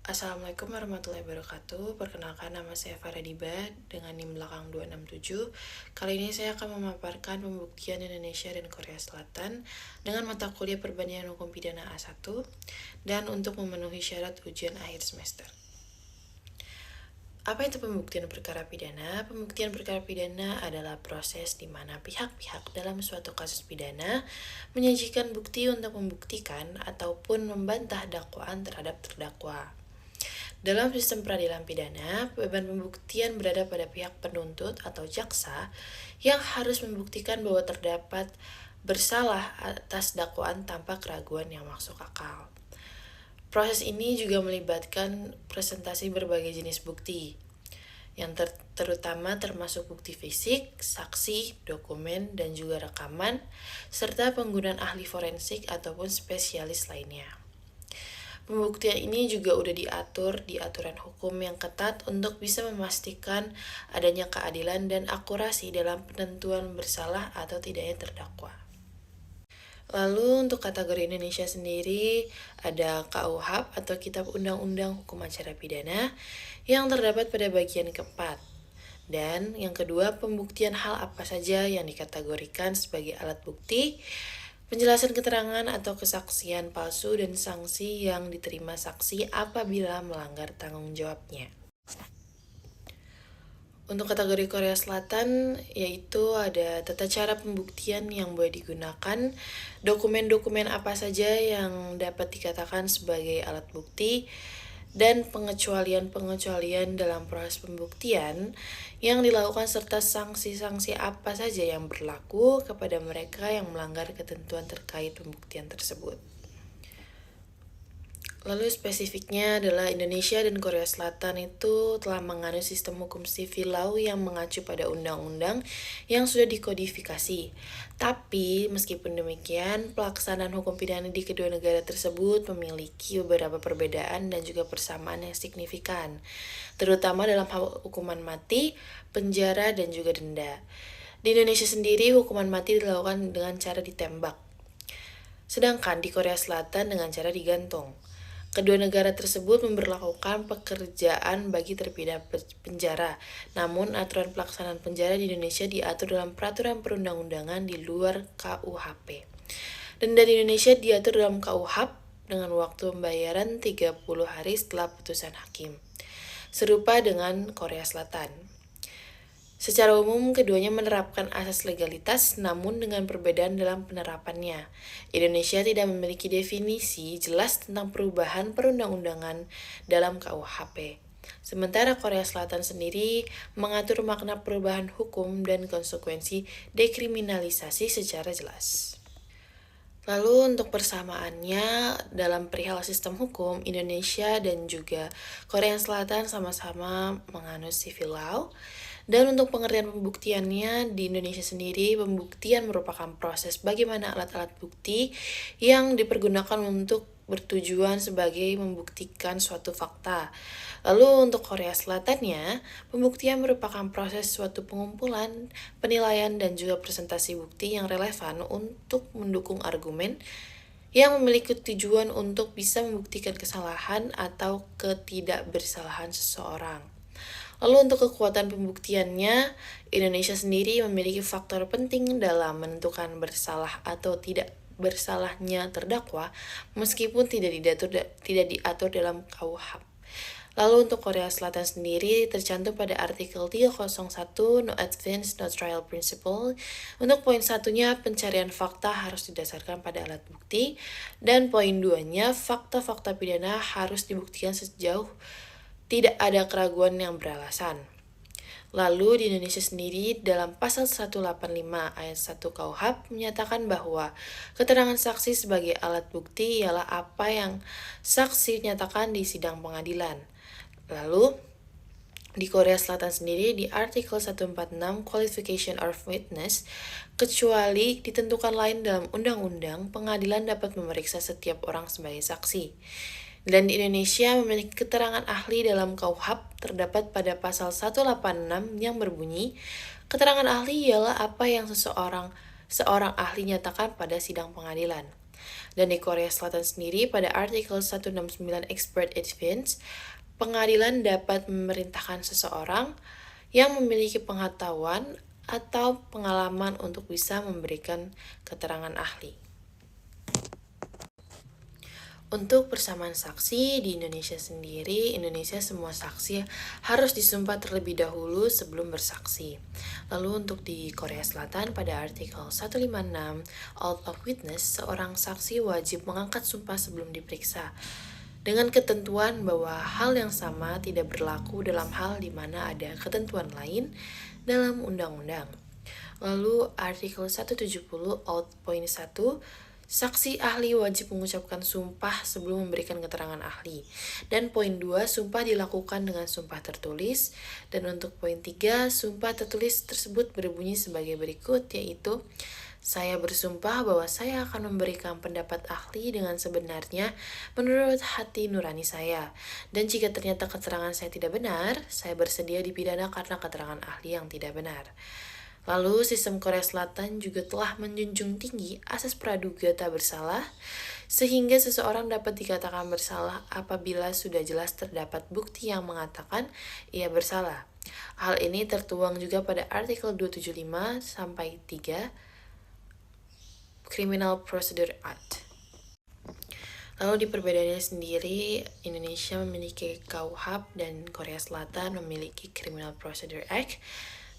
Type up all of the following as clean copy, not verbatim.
Assalamualaikum warahmatullahi wabarakatuh. Perkenalkan, nama saya Farah Diba dengan NIM belakang 267. Kali ini saya akan memaparkan pembuktian Indonesia dan Korea Selatan dengan mata kuliah Perbandingan Hukum Pidana A1 dan untuk memenuhi syarat ujian akhir semester. Apa itu pembuktian perkara pidana? Pembuktian perkara pidana adalah proses di mana pihak-pihak dalam suatu kasus pidana menyajikan bukti untuk membuktikan ataupun membantah dakwaan terhadap terdakwa. Dalam sistem peradilan pidana, beban pembuktian berada pada pihak penuntut atau jaksa yang harus membuktikan bahwa terdapat bersalah atas dakwaan tanpa keraguan yang masuk akal. Proses ini juga melibatkan presentasi berbagai jenis bukti, yang terutama termasuk bukti fisik, saksi, dokumen, dan juga rekaman, serta penggunaan ahli forensik ataupun spesialis lainnya. Pembuktian ini juga udah diatur di aturan hukum yang ketat untuk bisa memastikan adanya keadilan dan akurasi dalam penentuan bersalah atau tidaknya terdakwa. Lalu untuk kategori Indonesia sendiri ada KUHP atau Kitab Undang-Undang Hukum Acara Pidana yang terdapat pada bagian keempat. Dan yang kedua, pembuktian hal apa saja yang dikategorikan sebagai alat bukti, penjelasan keterangan atau kesaksian palsu, dan sanksi yang diterima saksi apabila melanggar tanggung jawabnya. Untuk kategori Korea Selatan, yaitu ada tata cara pembuktian yang boleh digunakan, dokumen-dokumen apa saja yang dapat dikatakan sebagai alat bukti, dan pengecualian-pengecualian dalam proses pembuktian yang dilakukan serta sanksi-sanksi apa saja yang berlaku kepada mereka yang melanggar ketentuan terkait pembuktian tersebut. Lalu spesifiknya adalah Indonesia dan Korea Selatan itu telah menganut sistem hukum civil law yang mengacu pada undang-undang yang sudah dikodifikasi. Tapi meskipun demikian, pelaksanaan hukum pidana di kedua negara tersebut memiliki beberapa perbedaan dan juga persamaan yang signifikan, terutama dalam hal hukuman mati, penjara, dan juga denda. Di Indonesia sendiri, hukuman mati dilakukan dengan cara ditembak, sedangkan di Korea Selatan dengan cara digantung. Kedua negara tersebut memberlakukan pekerjaan bagi terpidana penjara, namun aturan pelaksanaan penjara di Indonesia diatur dalam peraturan perundang-undangan di luar KUHP. Denda di Indonesia diatur dalam KUHP dengan waktu pembayaran 30 hari setelah putusan hakim, serupa dengan Korea Selatan. Secara umum, keduanya menerapkan asas legalitas, namun dengan perbedaan dalam penerapannya. Indonesia tidak memiliki definisi jelas tentang perubahan perundang-undangan dalam KUHP. Sementara Korea Selatan sendiri mengatur makna perubahan hukum dan konsekuensi dekriminalisasi secara jelas. Lalu untuk persamaannya dalam perihal sistem hukum, Indonesia dan juga Korea Selatan sama-sama menganut civil law. Dan untuk pengertian pembuktiannya, di Indonesia sendiri, pembuktian merupakan proses bagaimana alat-alat bukti yang dipergunakan untuk bertujuan sebagai membuktikan suatu fakta. Lalu untuk Korea Selatannya, pembuktian merupakan proses suatu pengumpulan, penilaian, dan juga presentasi bukti yang relevan untuk mendukung argumen yang memiliki tujuan untuk bisa membuktikan kesalahan atau ketidakbersalahan seseorang. Lalu untuk kekuatan pembuktiannya, Indonesia sendiri memiliki faktor penting dalam menentukan bersalah atau tidak bersalahnya terdakwa meskipun tidak diatur dalam KUHP. Lalu untuk Korea Selatan sendiri tercantum pada artikel 301 No Advance No Trial Principle. Untuk poin satunya, pencarian fakta harus didasarkan pada alat bukti, dan poin 2-nya, fakta-fakta pidana harus dibuktikan sejauh tidak ada keraguan yang beralasan. Lalu di Indonesia sendiri dalam pasal 185 ayat 1 KUHP menyatakan bahwa keterangan saksi sebagai alat bukti ialah apa yang saksi nyatakan di sidang pengadilan. Lalu di Korea Selatan sendiri di artikel 146 Qualification of Witness, kecuali ditentukan lain dalam undang-undang, pengadilan dapat memeriksa setiap orang sebagai saksi. Dan di Indonesia memiliki keterangan ahli dalam KUHP terdapat pada pasal 186 yang berbunyi, keterangan ahli ialah apa yang seorang ahli nyatakan pada sidang pengadilan. Dan di Korea Selatan sendiri pada artikel 169 Expert Advance, pengadilan dapat memerintahkan seseorang yang memiliki pengetahuan atau pengalaman untuk bisa memberikan keterangan ahli. Untuk persamaan saksi di Indonesia sendiri, Indonesia semua saksi harus disumpah terlebih dahulu sebelum bersaksi. Lalu untuk di Korea Selatan pada artikel 156 Oath of Witness, seorang saksi wajib mengangkat sumpah sebelum diperiksa. Dengan ketentuan bahwa hal yang sama tidak berlaku dalam hal di mana ada ketentuan lain dalam undang-undang. Lalu artikel 170 Out Point 1, saksi ahli wajib mengucapkan sumpah sebelum memberikan keterangan ahli. Dan poin 2, sumpah dilakukan dengan sumpah tertulis. Dan untuk poin 3, sumpah tertulis tersebut berbunyi sebagai berikut, yaitu saya bersumpah bahwa saya akan memberikan pendapat ahli dengan sebenarnya menurut hati nurani saya. Dan jika ternyata keterangan saya tidak benar, saya bersedia dipidana karena keterangan ahli yang tidak benar. Lalu, sistem Korea Selatan juga telah menjunjung tinggi asas praduga tak bersalah, sehingga seseorang dapat dikatakan bersalah apabila sudah jelas terdapat bukti yang mengatakan ia bersalah. Hal ini tertuang juga pada artikel 275 sampai 3 Criminal Procedure Act. Lalu di perbedaannya sendiri, Indonesia memiliki KUHP dan Korea Selatan memiliki Criminal Procedure Act.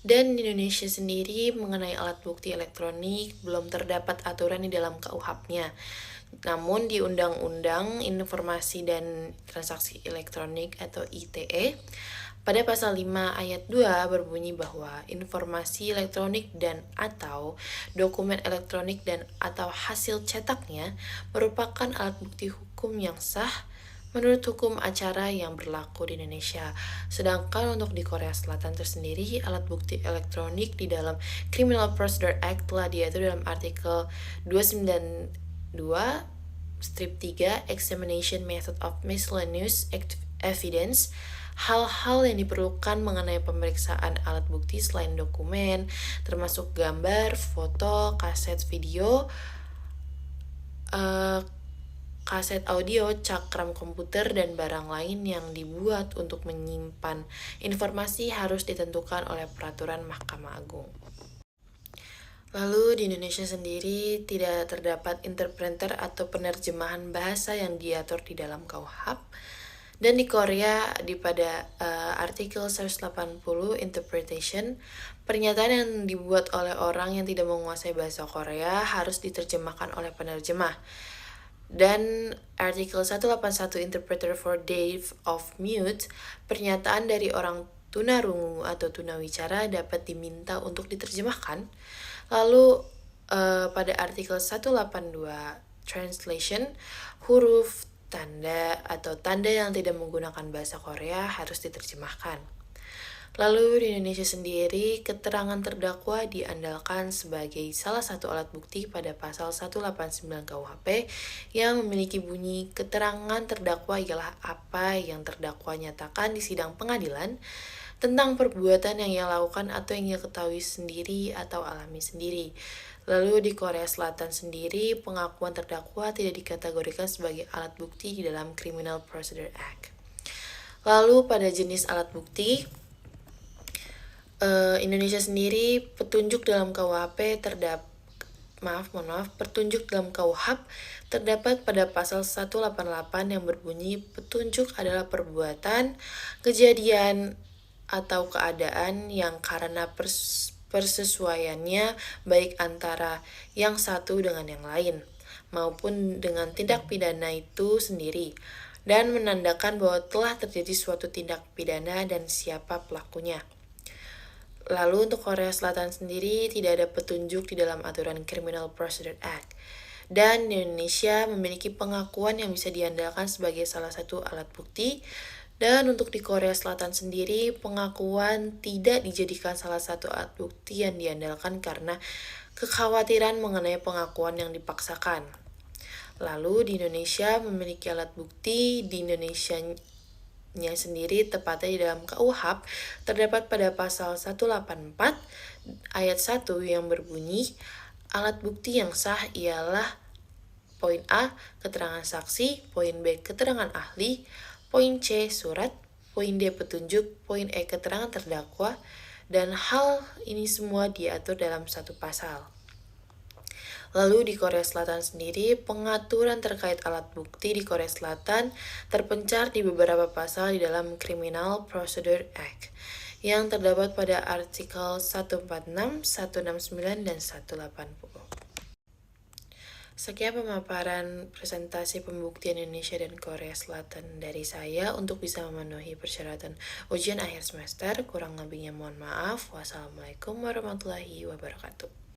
Dan di Indonesia sendiri mengenai alat bukti elektronik belum terdapat aturan di dalam KUHP-nya. Namun di Undang-Undang Informasi dan Transaksi Elektronik atau ITE, pada pasal 5 ayat 2 berbunyi bahwa informasi elektronik dan atau dokumen elektronik dan atau hasil cetaknya merupakan alat bukti hukum yang sah menurut hukum acara yang berlaku di Indonesia. Sedangkan untuk di Korea Selatan tersendiri, alat bukti elektronik di dalam Criminal Procedure Act telah diatur dalam artikel 292 strip 3 Examination Method of Miscellaneous Evidence. Hal-hal yang diperlukan mengenai pemeriksaan alat bukti selain dokumen, termasuk gambar, foto, kaset video, kaset audio, cakram komputer, dan barang lain yang dibuat untuk menyimpan informasi harus ditentukan oleh peraturan Mahkamah Agung. Lalu di Indonesia sendiri tidak terdapat interpreter atau penerjemahan bahasa yang diatur di dalam KUHP. Dan di Korea pada artikel 180 interpretation, pernyataan yang dibuat oleh orang yang tidak menguasai bahasa Korea harus diterjemahkan oleh penerjemah. Dan artikel 181 Interpreter for Deaf of Mute, pernyataan dari orang tunarungu atau tunawicara dapat diminta untuk diterjemahkan. Lalu pada artikel 182 Translation, huruf, tanda, atau tanda yang tidak menggunakan bahasa Korea harus diterjemahkan. Lalu di Indonesia sendiri, keterangan terdakwa diandalkan sebagai salah satu alat bukti pada pasal 189 KUHP yang memiliki bunyi keterangan terdakwa ialah apa yang terdakwa nyatakan di sidang pengadilan tentang perbuatan yang ia lakukan atau yang ia ketahui sendiri atau alami sendiri. Lalu di Korea Selatan sendiri, pengakuan terdakwa tidak dikategorikan sebagai alat bukti di dalam Criminal Procedure Act. Lalu pada jenis alat bukti, Indonesia sendiri petunjuk dalam KUHP petunjuk dalam KUHP terdapat pada pasal 188 yang berbunyi petunjuk adalah perbuatan, kejadian, atau keadaan yang karena persesuaiannya baik antara yang satu dengan yang lain maupun dengan tindak pidana itu sendiri dan menandakan bahwa telah terjadi suatu tindak pidana dan siapa pelakunya. Lalu untuk Korea Selatan sendiri tidak ada petunjuk di dalam aturan Criminal Procedure Act. Dan Indonesia memiliki pengakuan yang bisa diandalkan sebagai salah satu alat bukti. Dan untuk di Korea Selatan sendiri, pengakuan tidak dijadikan salah satu alat bukti yang diandalkan karena kekhawatiran mengenai pengakuan yang dipaksakan. Lalu di Indonesia memiliki alat bukti di Indonesia sendiri tepatnya di dalam KUHP terdapat pada pasal 184 ayat 1 yang berbunyi alat bukti yang sah ialah Poin A, keterangan saksi. Poin B, keterangan ahli. Poin C, surat. Poin D, petunjuk. Poin E, keterangan terdakwa. Dan hal ini semua diatur dalam satu pasal. Lalu di Korea Selatan sendiri, pengaturan terkait alat bukti di Korea Selatan terpencar di beberapa pasal di dalam Criminal Procedure Act yang terdapat pada artikel 146, 169, dan 180. Sekian pemaparan presentasi pembuktian Indonesia dan Korea Selatan dari saya untuk bisa memenuhi persyaratan ujian akhir semester. Kurang lebihnya mohon maaf. Wassalamualaikum warahmatullahi wabarakatuh.